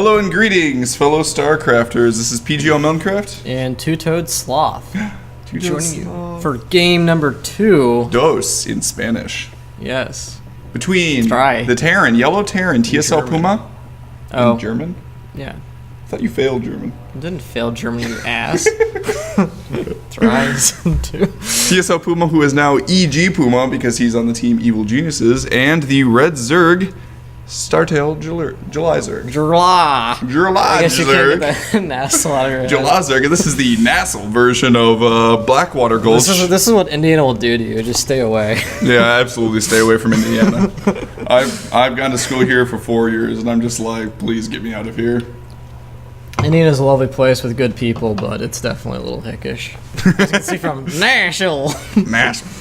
Hello and greetings, fellow StarCrafters. This is PGO Milncraft. And Two-Toed Sloth. Joining you for game number 2. Dos in Spanish. Yes. Between the Terran, Yellow Terran, TSL'Puma. Oh. In German? Yeah. I thought you failed German. I didn't fail German, you ass. Tries to. TSL'Puma, who is now EGPuma because he's on the team Evil Geniuses, and the Red Zerg, Startail JulyZerg. I guess you can't get that NASL out of your head. JulyZerg, and this is the NASL version of Backwater Gulch. This is what Indiana will do to you. Just stay away. Yeah, absolutely stay away from Indiana. I've gone to school here for 4 years, and I'm just like, please get me out of here. Indiana's a lovely place with good people, but it's definitely a little hickish. As you can see from NASL.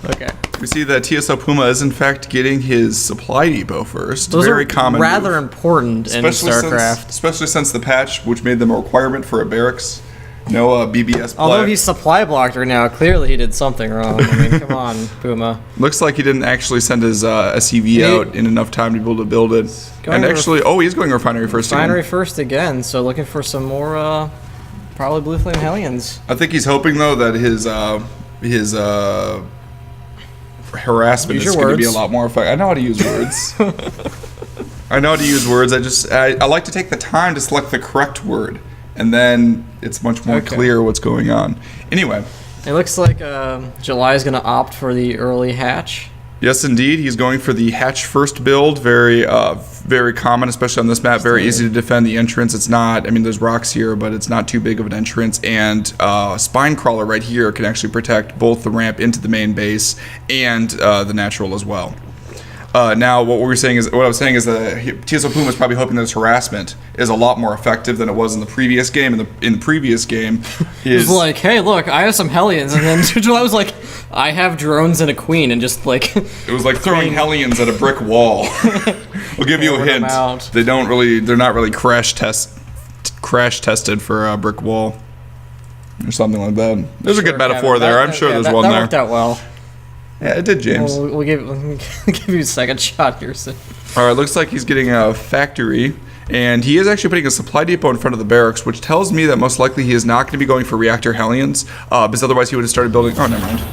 Okay. We see that TSL'Puma is in fact getting his supply depot first. Those Very are common rather move. important in StarCraft. Especially since the patch, which made them a requirement for a barracks. No BBS play. Although he's supply blocked right now, clearly he did something wrong. I mean, come on, Puma. Looks like he didn't actually send his SCV out in enough time to be able to build it. And actually, he's going refinery first again. Refinery first again, so looking for some more, probably Blue Flame Hellions. I think he's hoping, though, that his harassment is going to be a lot more effective. I know how to use words. I like to take the time to select the correct word, and then it's much more clear what's going on. Anyway. It looks like July is going to opt for the early hatch. Yes, indeed. He's going for the hatch first build. Very common, especially on this map. Very easy to defend the entrance. It's not, I mean, there's rocks here, but it's not too big of an entrance. And Spine Crawler right here can actually protect both the ramp into the main base and the natural as well. Now, what I was saying is that TSL'Puma is probably hoping that his harassment is a lot more effective than it was in the previous game. In the previous game, he's like, "Hey, look, I have some Hellions," and then July was like, "I have drones and a queen," and just like it was like throwing Hellions at a brick wall. We'll give you a hint. They're not really crash tested for a brick wall or something like that. There's a good metaphor there. I'm sure there's one there. That worked out well. Yeah, it did, James. We'll give you a second shot here soon. All right, looks like he's getting a factory, and he is actually putting a supply depot in front of the barracks, which tells me that most likely he is not going to be going for reactor Hellions, because otherwise he would have started building. Oh, never mind.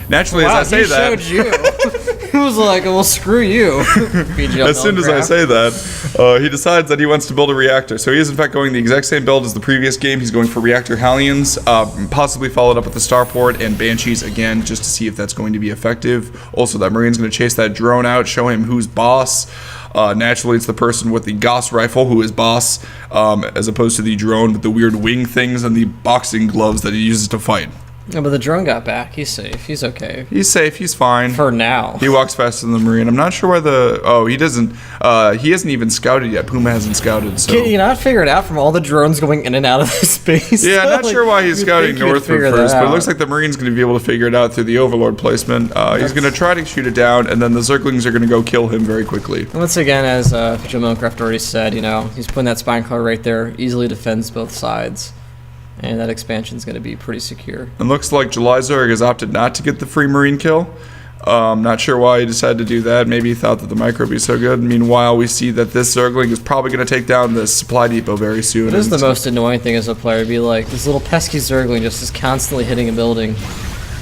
Naturally, as I say that, he showed you. He was like, "Well, screw you." As soon as I say that, he decides that he wants to build a reactor. So he is in fact going the exact same build as the previous game. He's going for reactor Hellions, possibly followed up with the Starport and Banshees again, just to see if that's going to be effective. Also, that Marine's going to chase that drone out, show him who's boss. Naturally, it's the person with the Gauss rifle who is boss, as opposed to the drone with the weird wing things and the boxing gloves that he uses to fight. Yeah, but the drone got back. He's safe. He's okay. He's safe. He's fine. For now. He walks faster than the Marine. I'm not sure why he doesn't. He hasn't even scouted yet. Puma hasn't scouted. So. Can you not figure it out from all the drones going in and out of the space? Yeah, I'm not sure why he's scouting northward first, but it looks like the Marine's going to be able to figure it out through the Overlord placement. He's going to try to shoot it down, and then the Zerglings are going to go kill him very quickly. Once again, as Joe Milncraft already said, he's putting that Spine Crawler right there. Easily defends both sides. And that expansion is going to be pretty secure. It looks like JulyZerg has opted not to get the free Marine kill. Not sure why he decided to do that. Maybe he thought that the micro would be so good. Meanwhile, we see that this Zergling is probably going to take down the supply depot very soon. It is the most annoying thing as a player. Be like, this little pesky Zergling just is constantly hitting a building.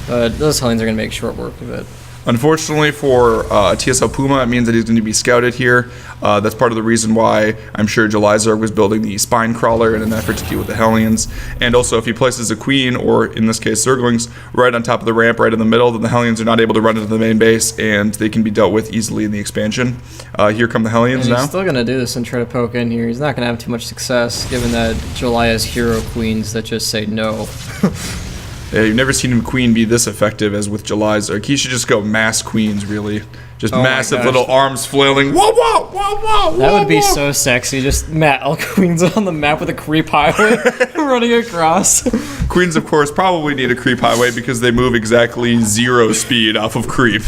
But those Hellions are going to make short work of it. Unfortunately for TSL'Puma, it means that he's going to be scouted here. That's part of the reason why I'm sure JulyZerg was building the Spine Crawler in an effort to deal with the Hellions. And also, if he places a Queen, or in this case Zerglings, right on top of the ramp, right in the middle, then the Hellions are not able to run into the main base, and they can be dealt with easily in the expansion. Here come the Hellions now. He's still going to do this and try to poke in here. He's not going to have too much success, given that July has hero queens that just say no. Yeah, you've never seen him Queen be this effective as with JulyZerg. He should just go mass Queens, really. Just massive little arms flailing. Whoa, whoa, whoa, whoa, that would be so sexy. Just all Queens on the map with a creep highway running across. Queens, of course, probably need a creep highway because they move exactly 0 speed off of creep.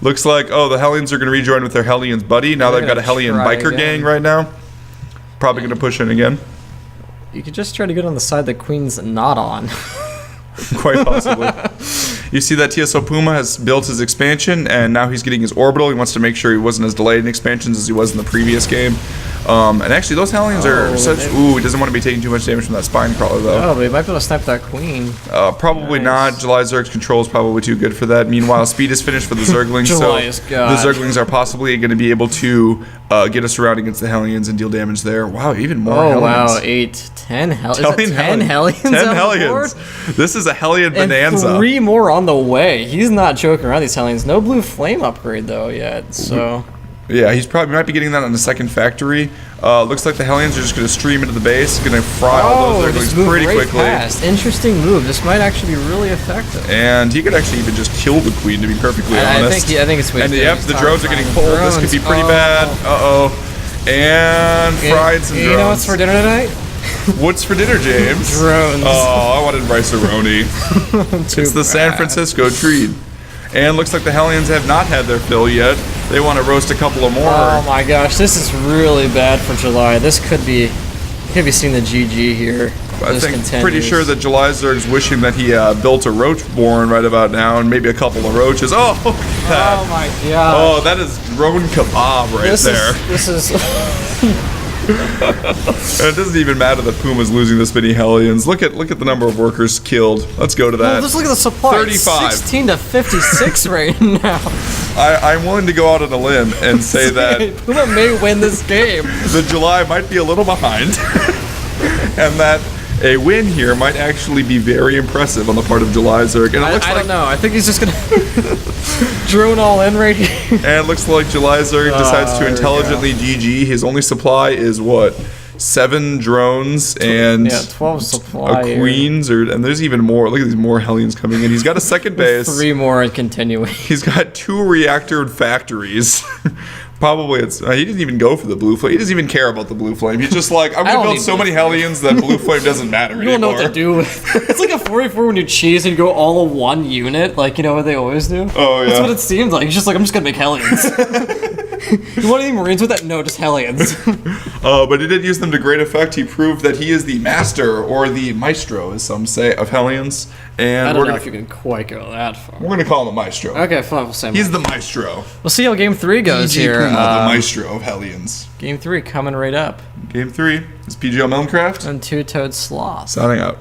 Looks like, the Hellions are going to rejoin with their Hellions buddy. Now they've got a Hellion biker gang right now. Probably going to push in again. You could just try to get on the side that Queen's not on. Quite possibly. You see that EGPuma has built his expansion, and now he's getting his orbital. He wants to make sure he wasn't as delayed in expansions as he was in the previous game. And actually, those Hellions are such... Ooh, he doesn't want to be taking too much damage from that Spine Crawler, though. Oh, but he might be able to snipe that Queen. Probably not. JulyZerg's control is probably too good for that. Meanwhile, speed is finished for the Zerglings, so the Zerglings are possibly going to be able to get us around against the Hellions and deal damage there. Wow, even more Hellions. Wow, 8, 10 Hellions. 10 Hellions 10 Hellions. This is a Hellion bonanza. And 3 more on the way. He's not joking around these Hellions. No blue flame upgrade, though, yet, so... Yeah, he's probably might be getting that on the second factory. Looks like the Hellions are just going to stream into the base, going to fry all those Zerglings pretty quickly. Past. Interesting move. This might actually be really effective. And he could actually even just kill the Queen, to be perfectly honest. I think it's and yep, the drones are getting pulled. This could be pretty bad. And fried some drones. You know what's for dinner tonight? What's for dinner, James? Drones. Oh, I wanted rice-a-roni. It's the San Francisco treat. And looks like the Hellions have not had their fill yet. They want to roast a couple of more. Oh my gosh, this is really bad for July. This could be seeing the GG here. I think pretty sure that JulyZerg's wishing that he built a Roachborn right about now, and maybe a couple of roaches. Oh, look at that. Oh my god. Oh, that is drone kebab right there. This is And it doesn't even matter that Puma's losing this many Hellions. Look at the number of workers killed. Let's go to that. Well, just look at the supply. 35. 16 to 56 right now. I'm willing to go out on a limb and say that Puma may win this game. The July might be a little behind, and that a win here might actually be very impressive on the part of JulyZerg. And I don't know. I think he's just gonna drone all in right here. And it looks like JulyZerg decides to intelligently GG. His only supply is what? 7 drones and 12 supply queens, and there's even more. Look at these more Hellions coming in. He's got a second base. 3 more and continuing. He's got 2 reactor factories. Probably it's he didn't even go for the blue flame. He doesn't even care about the blue flame. He's just like, I'm gonna build so many Hellions that blue flame doesn't matter anymore. You don't know what to do with it. It's like a 44 when you cheese and you go all in one unit, like you know what they always do. Oh yeah. That's what it seems like. He's just like, I'm just gonna make Hellions. You want any Marines with that? No, just Hellions. But he did use them to great effect. He proved that he is the master, or the maestro, as some say, of Hellions. And I don't know if you can quite go that far. We're going to call him the maestro. Okay, fine. We'll say he's the maestro. We'll see how Game 3 goes here. The maestro of Hellions. Game 3 coming right up. Game 3 is PGL Milncraft and Two-Toed Sloth. Signing out.